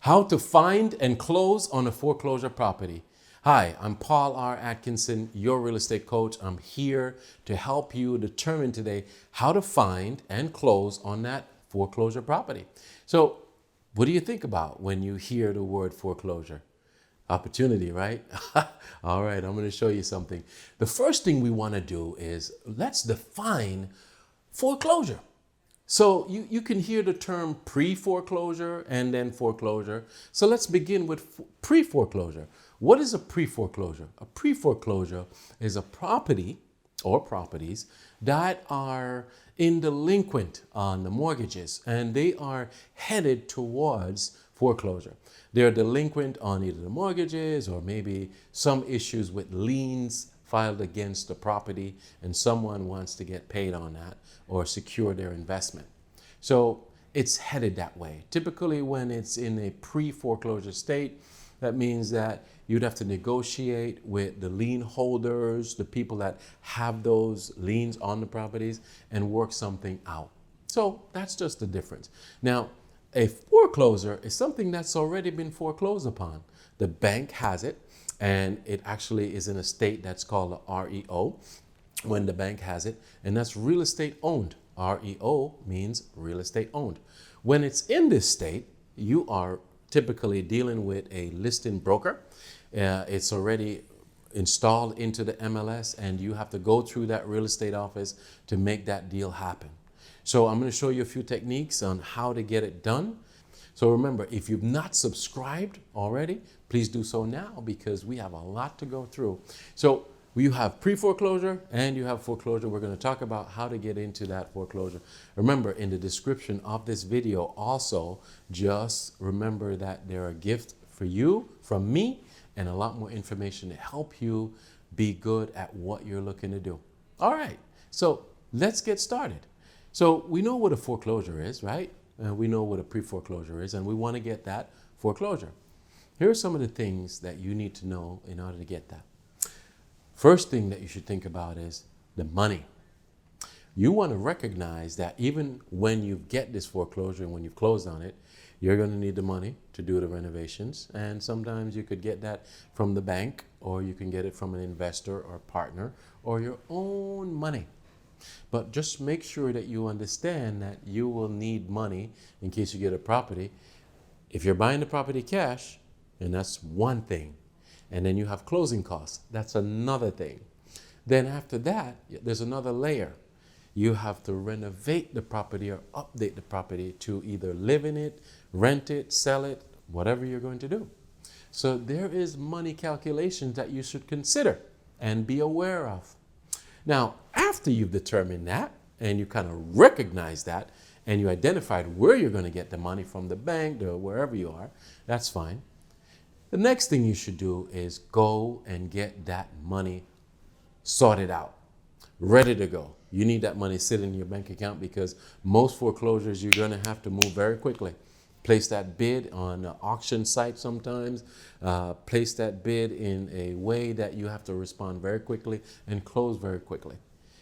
How to find and close on a foreclosure property. Hi, I'm Paul R. Atkinson, your real estate coach. I'm here to help you determine today how to find and close on that foreclosure property. So, what do you think about when you hear the word foreclosure? Opportunity, right? All right, I'm going to show you something. The first thing we want to do is let's define foreclosure. So you can hear the term pre-foreclosure and then foreclosure. So let's begin with pre-foreclosure. What is a pre-foreclosure? A pre-foreclosure is a property or properties that are in delinquent on the mortgages and they are headed towards foreclosure. They're delinquent on either the mortgages or maybe some issues with liens filed against the property and someone wants to get paid on that or secure their investment. So it's headed that way. Typically when it's in a pre-foreclosure state, that means that you'd have to negotiate with the lien holders, the people that have those liens on the properties, and work something out. So that's just the difference. Now, a foreclosure is something that's already been foreclosed upon. The bank has it, and it actually is in a state that's called a REO when the bank has it, and that's real estate owned. REO means real estate owned. When it's in this state, you are typically dealing with a listing broker. It's already installed into the MLS, and you have to go through that real estate office to make that deal happen. So I'm going to show you a few techniques on how to get it done. So remember, if you've not subscribed already, please do so now because we have a lot to go through. So you have pre-foreclosure and you have foreclosure. We're going to talk about how to get into that foreclosure. Remember, in the description of this video also, just remember that there are gifts for you from me and a lot more information to help you be good at what you're looking to do. All right, so let's get started. So we know what a foreclosure is, right? We know what a pre-foreclosure is, and we want to get that foreclosure. Here are some of the things that you need to know in order to get that. First thing that you should think about is the money. You want to recognize that even when you get this foreclosure and when you've closed on it, you're going to need the money to do the renovations. And sometimes you could get that from the bank, or you can get it from an investor or partner or your own money. But just make sure that you understand that you will need money in case you get a property. If you're buying the property cash, and that's one thing, and then you have closing costs, that's another thing. Then after that, there's another layer. You have to renovate the property or update the property to either live in it, rent it, sell it, whatever you're going to do. So there is money calculations that you should consider and be aware of. Now, after you've determined that and you kind of recognize that and you identified where you're going to get the money from, the bank or wherever you are, that's fine. The next thing you should do is go and get that money sorted out, ready to go. You need that money sitting in your bank account because most foreclosures you're going to have to move very quickly. Place that bid on an auction site sometimes. Place that bid in a way that you have to respond very quickly and close very quickly.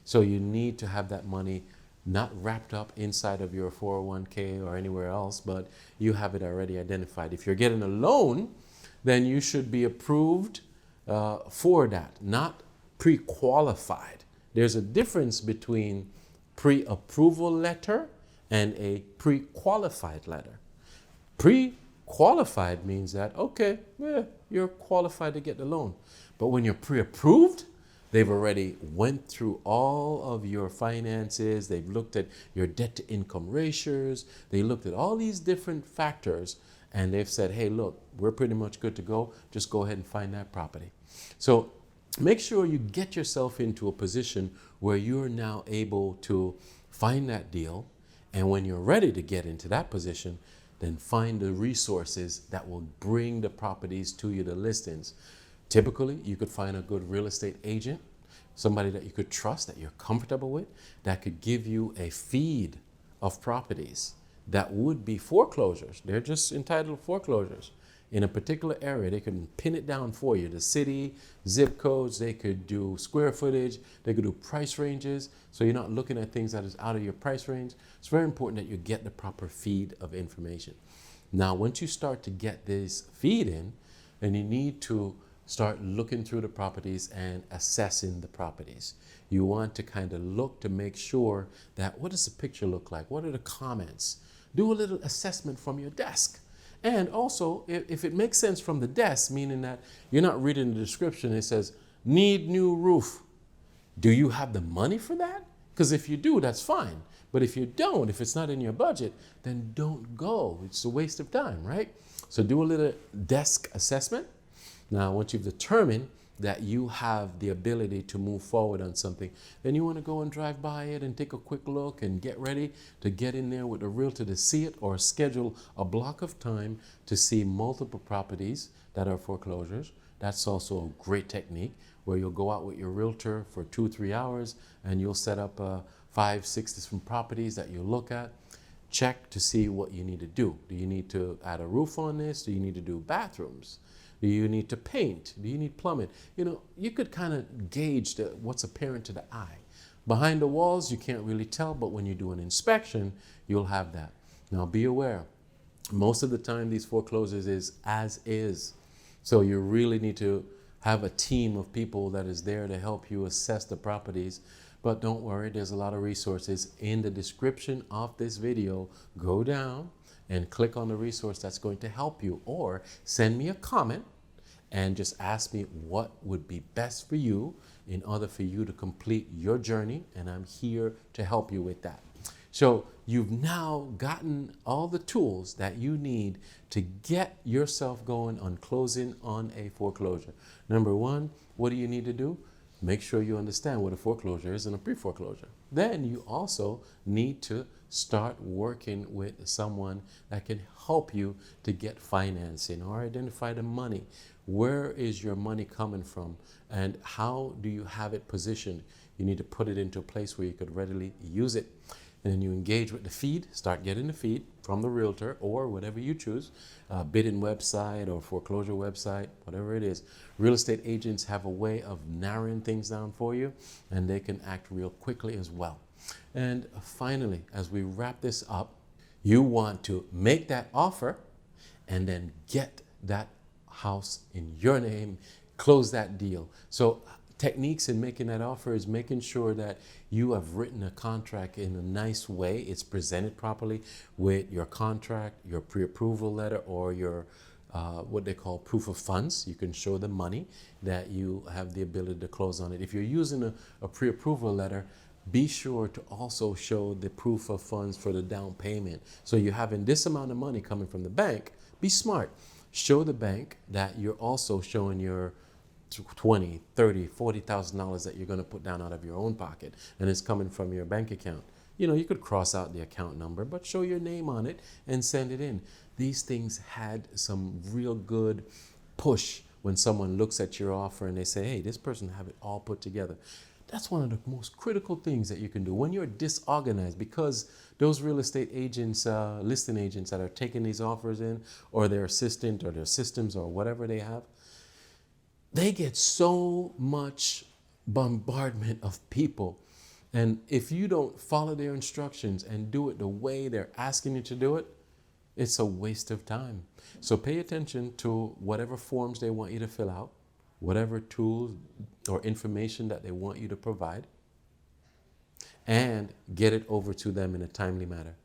So you need to have that money not wrapped up inside of your 401k or anywhere else, but you have it already identified. If you're getting a loan, then you should be approved for that, not pre-qualified. There's a difference between pre-approval letter and a pre-qualified letter. Pre-qualified means that, okay, you're qualified to get the loan. But when you're pre-approved, they've already went through all of your finances. They've looked at your debt to income ratios. They looked at all these different factors and they've said, hey, look, we're pretty much good to go. Just go ahead and find that property. So make sure you get yourself into a position where you're now able to find that deal. And when you're ready to get into that position, then find the resources that will bring the properties to you, the listings. Typically, you could find a good real estate agent, somebody that you could trust, that you're comfortable with, that could give you a feed of properties that would be foreclosures. They're just entitled foreclosures. In a particular area, they can pin it down for you. The city, zip codes, they could do square footage, they could do price ranges. So you're not looking at things that is out of your price range. It's very important that you get the proper feed of information. Now, once you start to get this feed in, then you need to start looking through the properties and assessing the properties. You want to kind of look to make sure that what does the picture look like? What are the comments? Do a little assessment from your desk. And also, if it makes sense from the desk, meaning that you're not reading the description, it says, need new roof. Do you have the money for that? Because if you do, that's fine. But if you don't, if it's not in your budget, then don't go. It's a waste of time, right? So do a little desk assessment. Now, once you've determined that you have the ability to move forward on something, then you want to go and drive by it and take a quick look and get ready to get in there with a realtor to see it, or schedule a block of time to see multiple properties that are foreclosures. That's also a great technique where you'll go out with your realtor for 2-3 hours and you'll set up 5-6 different properties that you look at. Check to see what you need to do. Do you need to add a roof on this? Do you need to do bathrooms? Do you need to paint? Do you need plumbing? You know, you could kind of gauge what's apparent to the eye. Behind the walls, you can't really tell, but when you do an inspection, you'll have that. Now, be aware, most of the time these foreclosures is as is. So you really need to have a team of people that is there to help you assess the properties. But don't worry, there's a lot of resources in the description of this video. Go down and click on the resource that's going to help you, or send me a comment and just ask me what would be best for you in order for you to complete your journey, and I'm here to help you with that. So you've now gotten all the tools that you need to get yourself going on closing on a foreclosure. Number one, what do you need to do? Make sure you understand what a foreclosure is and a pre-foreclosure. Then you also need to start working with someone that can help you to get financing or identify the money. Where is your money coming from and how do you have it positioned? You need to put it into a place where you could readily use it. And then you engage with the feed, start getting the feed from the realtor or whatever you choose, bidding website or foreclosure website, whatever it is. Real estate agents have a way of narrowing things down for you, and they can act real quickly as well. And finally, as we wrap this up, you want to make that offer and then get that house in your name, close that deal. So techniques in making that offer is making sure that you have written a contract in a nice way. It's presented properly with your contract, your pre-approval letter, or your what they call proof of funds. You can show the money that you have the ability to close on it. If you're using a pre-approval letter, be sure to also show the proof of funds for the down payment. So you're having this amount of money coming from the bank. Be smart. Show the bank that you're also showing your $20,000, $30,000, $40,000 that you're going to put down out of your own pocket, and it's coming from your bank account. You know, you could cross out the account number, but show your name on it and send it in. These things had some real good push when someone looks at your offer and they say, hey, this person have it all put together. That's one of the most critical things that you can do when you're disorganized, because those real estate agents, listing agents that are taking these offers in, or their assistant or their systems or whatever they have, they get so much bombardment of people. And if you don't follow their instructions and do it the way they're asking you to do it, it's a waste of time. So pay attention to whatever forms they want you to fill out, whatever tools or information that they want you to provide, and get it over to them in a timely manner.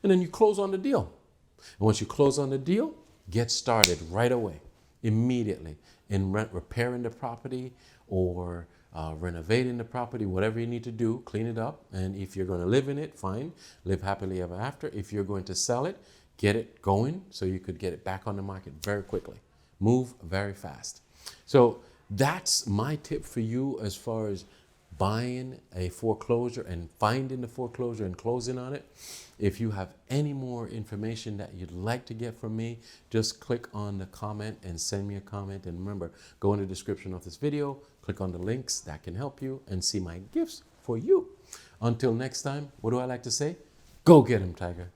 And then you close on the deal. And once you close on the deal, get started right away, immediately, in repairing the property or renovating the property, whatever you need to do, clean it up. And if you're going to live in it, fine, live happily ever after. If you're going to sell it, get it going so you could get it back on the market very quickly. Move very fast. So that's my tip for you as far as buying a foreclosure and finding the foreclosure and closing on it. If you have any more information that you'd like to get from me, just click on the comment and send me a comment. And remember, go in the description of this video, click on the links that can help you, and see my gifts for you. Until next time, what do I like to say? Go get 'em, Tiger.